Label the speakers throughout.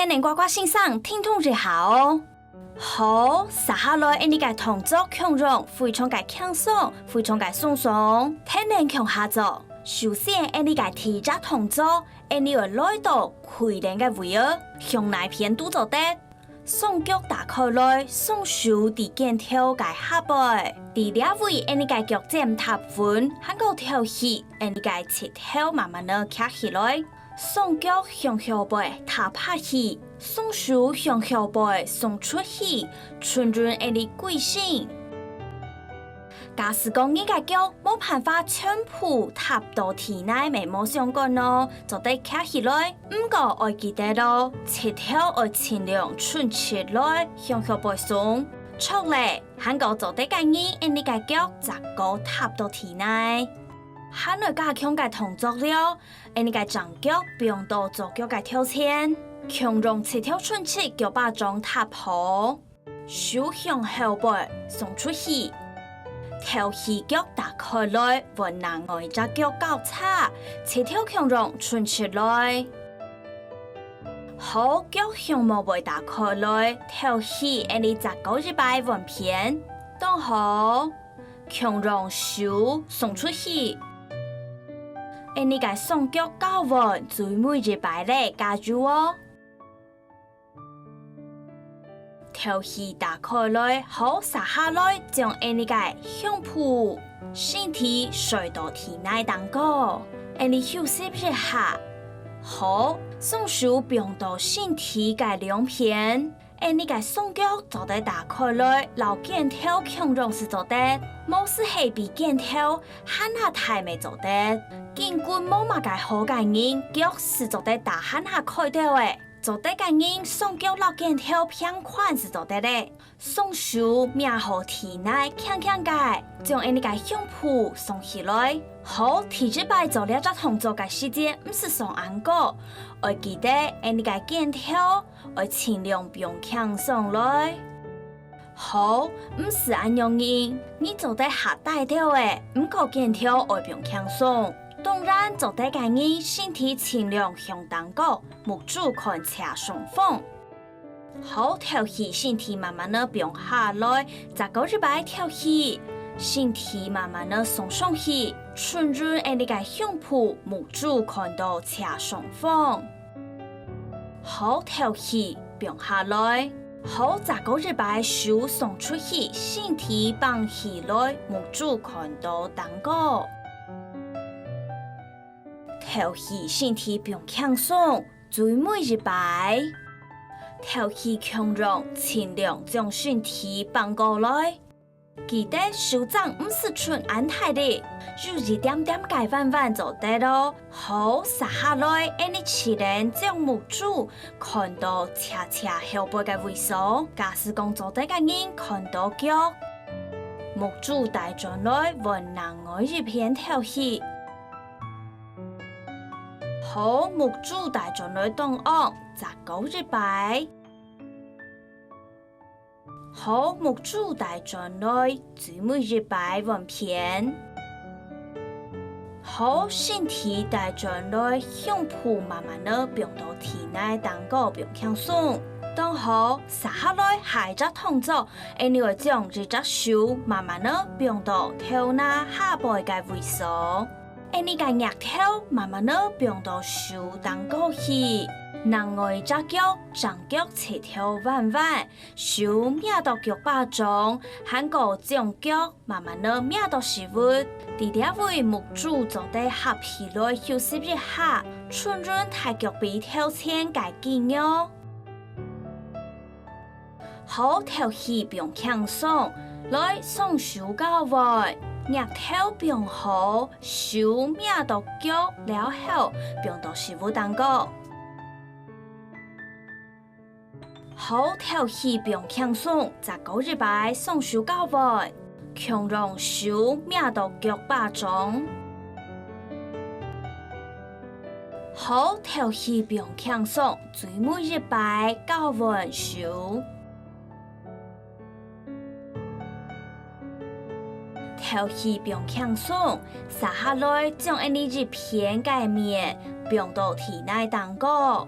Speaker 1: 能呱呱欣赏，听筒就好。好，撒下来，你个动作强壮，非常个轻松，非常个松松，天能强下做。首先，你个提只动作，你要来到开练个位儿，向内偏拄做得。双脚打开来，双手伫肩头个下背，伫俩位你个脚尖踏稳，喊个跳起，你个舌头慢慢地卡起来，双脚向后背踏下去，双手向后背送出去，顺顺你跪身。假使讲你个脚冇办法全部踏到体内眉毛上干咯，就得卡起来。不过要记得咯，舌头要尽量顺起来，向后背送出来，喊个就得介意，你个脚扎个踏到体内。喊来加强个动作了，你个长脚不用到左脚个跳前，强让舌头顺起，脚把掌踏好，手向后背送出去。跳起脚打开来，稳拿外只脚交叉，舌头强壮顺起来。好，脚向毛背打开来，跳起，你扎高一摆稳偏，当好，强壮手送出去。你个双脚交稳，最每一摆咧，加住哦。跳起打开来，好撒下来，将你个胸脯、身体甩到体内当个，你休息一下。好，双手并到身体个两边，你个双脚就得打开来，老肩头强壮是做得，冇是下边肩头喊下太未做得，肩骨冇嘛个好个人，脚是做得大喊下开掉诶。做得个人双脚老肩头偏宽是做得嘞，双手面好体内强强个，将你个胸脯松起来。好，提一摆做了这动作个时间，唔是上安个，要记得你个肩头要尽量不用轻松来。好，唔是安容易，你做得下带掉诶，唔过肩头要不用轻松。当然，做得个人身体尽量向当个，目珠看斜上方。好，跳起身体慢慢的并下来，再高一摆跳起，身体慢慢的送上去，顺润你个胸脯，目珠看到斜上方。好，跳起并下来。好，再高一摆手送出去，身体放起来，目珠看到当个。跳起身体并轻松，最每一摆跳起强壮，尽量将身体放过来。记得手掌唔是纯安泰的，有一点点改弯弯就得咯。好，撒下来，你自然将目珠看到斜斜后背嘅位所。假使讲做得个人看到脚，目珠带转来，往南外一边跳起。好，目珠带转来动案，扎高一摆。好，目珠带转来，最每一摆往偏。好，身体带转来，胸脯慢慢的并到体内当个并轻松。当好，撒下来下一只动作，你会将这只手慢慢的并到头拿下背嘅位所。你个额头慢慢的并到手当过去，另外只脚长脚侧头弯弯，手面到脚把掌，喊个将脚慢慢的面到实物，伫俩位目珠就得合起来休息一下，顺润太脚比跳前改紧哟。好，跳起并轻松，来双手交换。额头并好，手面到脚了后，并到食物当个。好，跳起并轻松，再高一摆，双手交换，强让手面到脚把掌。好，跳起并轻松，最每一摆交换手。跳起并轻松，撒下来将你一片界面并到体内当个。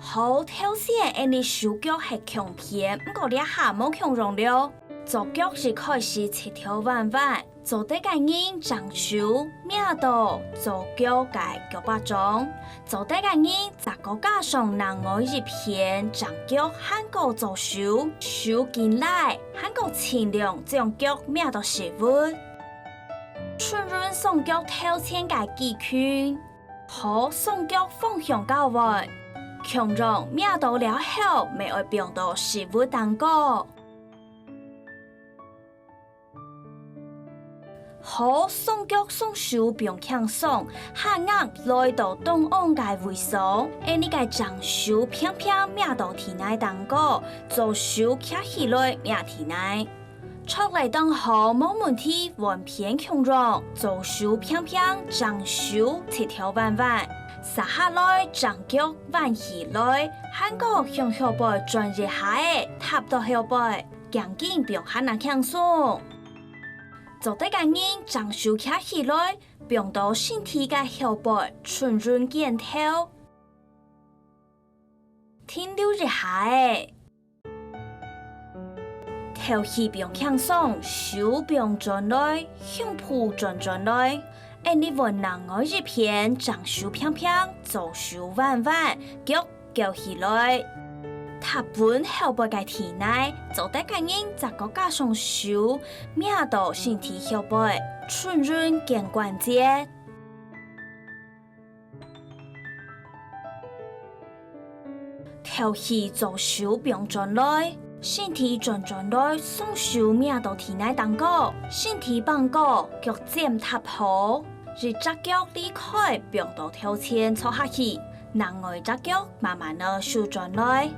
Speaker 1: 好挑选，因为手脚系强偏，不过两下冇强容了。左脚是开始切条弯弯，左底嘅人长手命到左脚嘅脚巴中，左底嘅人十个加上另外一片长脚喊个左手，手进来喊个尽量将脚命到实稳。顺润双脚挑选嘅技巧，好双脚方向较稳。强壮命到了后，未会变到食物蛋糕。好双脚双手并强爽，下压来到东岸嘅位所，而你嘅长手偏偏命到体内蛋糕，左手卡起来命体内。出嚟当好冇问题，完片强壮，左手偏偏长手切条弯弯。撒下来，长脚弯起来，喊个向后背转入下嘅，踏到后背，赶紧并喊那强松。做得个人长手卡起来，并到身体嘅后背，顺润肩头，停留入下嘅。头起并强松，手并转来，向蹼转来。而你闻人我一片，长手偏偏，左手弯弯，脚翘起来。踏本后背嘅体内，做得个人十个加上手，命到身体后背，顺润肩关节。头起左手并转来。身体转来，双手命到体内当高，身体放高，脚尖踏好，日只脚离开，并到头前坐下去，另外只脚慢慢的收转来。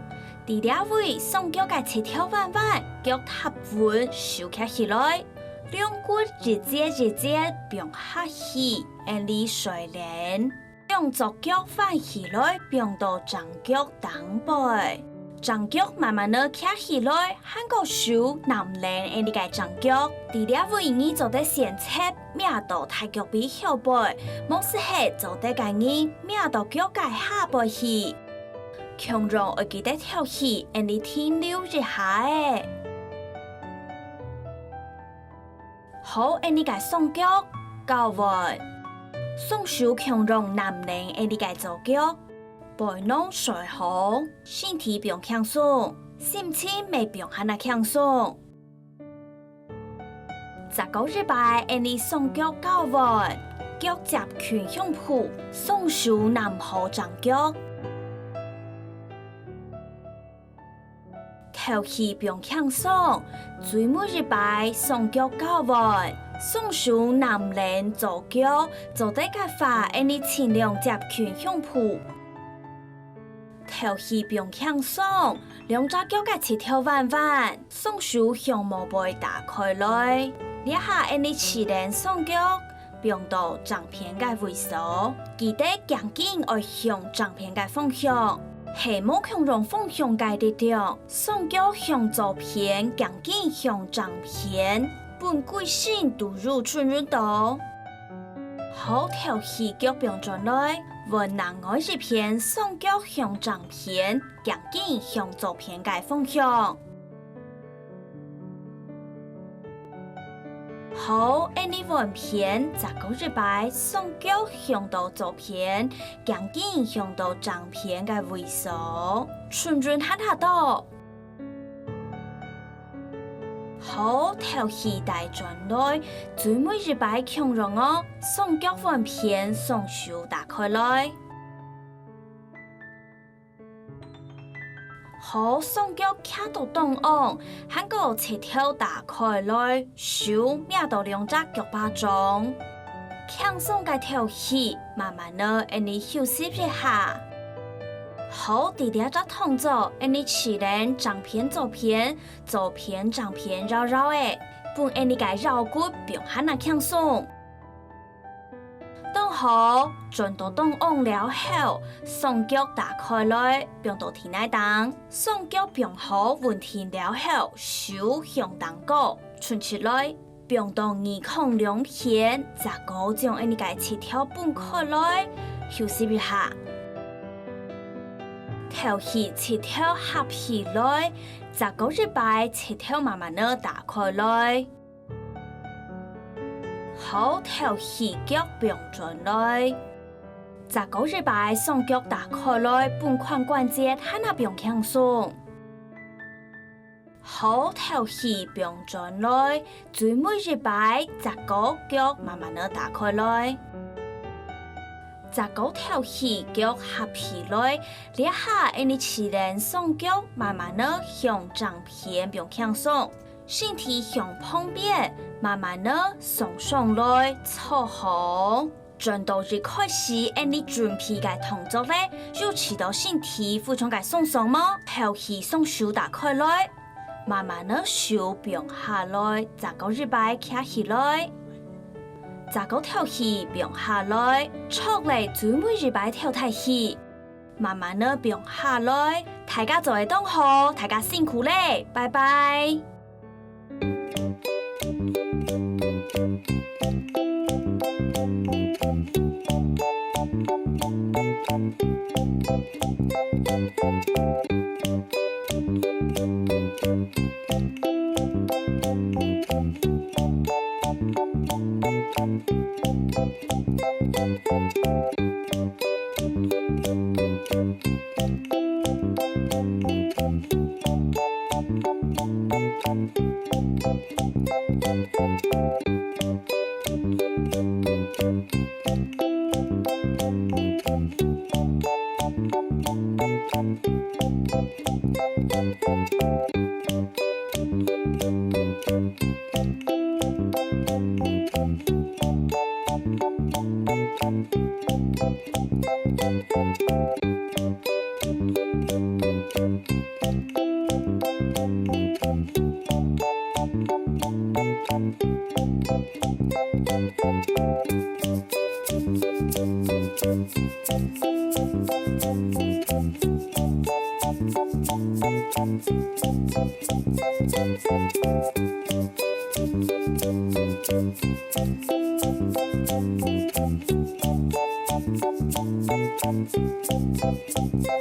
Speaker 1: 第二位双脚嘅切条弯弯，脚踏稳，收起来，两骨日接，并下去，按理水连，用左脚翻起来，并到长脚当背。长脚慢慢的卡起来，喊个手南连按你个长脚，第二位你做得先切，命到太脚比后背，冇适合做得个人命到脚界下背去，强壮会记得跳起，按你停留一下诶。好，按你个双脚高稳，双手强壮南连按你个左脚。背囊水好，身体并强松，心情未并喊那强松。10个礼拜，按你双脚较稳，脚接拳向蹼，双手南后长脚，头起并强松。最每礼拜双脚较稳，双手南连左脚，做得个法，按你尽量接拳向蹼。头起并强松，两只脚嘅切条弯弯，双手向毛背打开来，两下按你起连双脚，并到掌片嘅位所，记得赶紧要向掌片嘅方向，系冇强壮方向嘅力量，双脚向左片，赶紧向掌片，本规身渡入春润道，好头起脚并转来。闻另外一片双脚向掌片，赶紧向左片嘅方向。好，按你闻片10个礼拜，双脚向到左片，赶紧向到掌片嘅位所，顺顺下到。好，头起大转来，最每日摆强壮哦，双脚弯片，双手打开来。好，双脚卡到东岸，喊个切条打开来，手命到两只脚巴中，轻松嘅头起，慢慢的按你休息一下。好，第二只动作，按你起连掌片左片，左片掌片绕绕诶，本按你个绕骨并喊那轻松。当好，转到东岸了后，双脚打开来，并到体内当，双脚并好稳定了后，手向当高，伸起来，并到二孔两片，再个将按你个切条分开来，休息一下。頭皮舌頭合起來，這個禮拜舌頭慢慢地打開來，好頭皮腳平轉來。這個禮拜雙腳打開來，本髖關節喺那邊輕鬆。好頭皮平轉來，最每禮拜這個腳慢慢地打開來。這個頭皮腳合起來，呢下你只能雙腳慢慢地向正偏平輕鬆，身體向旁邊慢慢地鬆上來，坐好。轉到一開始，你準備嘅動作咧，要持到身體俯衝嘅鬆鬆麼？頭皮雙手打開來，慢慢地手平下來，這個禮拜卡起來。這個頭皮平下來，出嚟最每禮拜跳太起，慢慢地平下來，大家做會當好，大家辛苦咧，拜拜。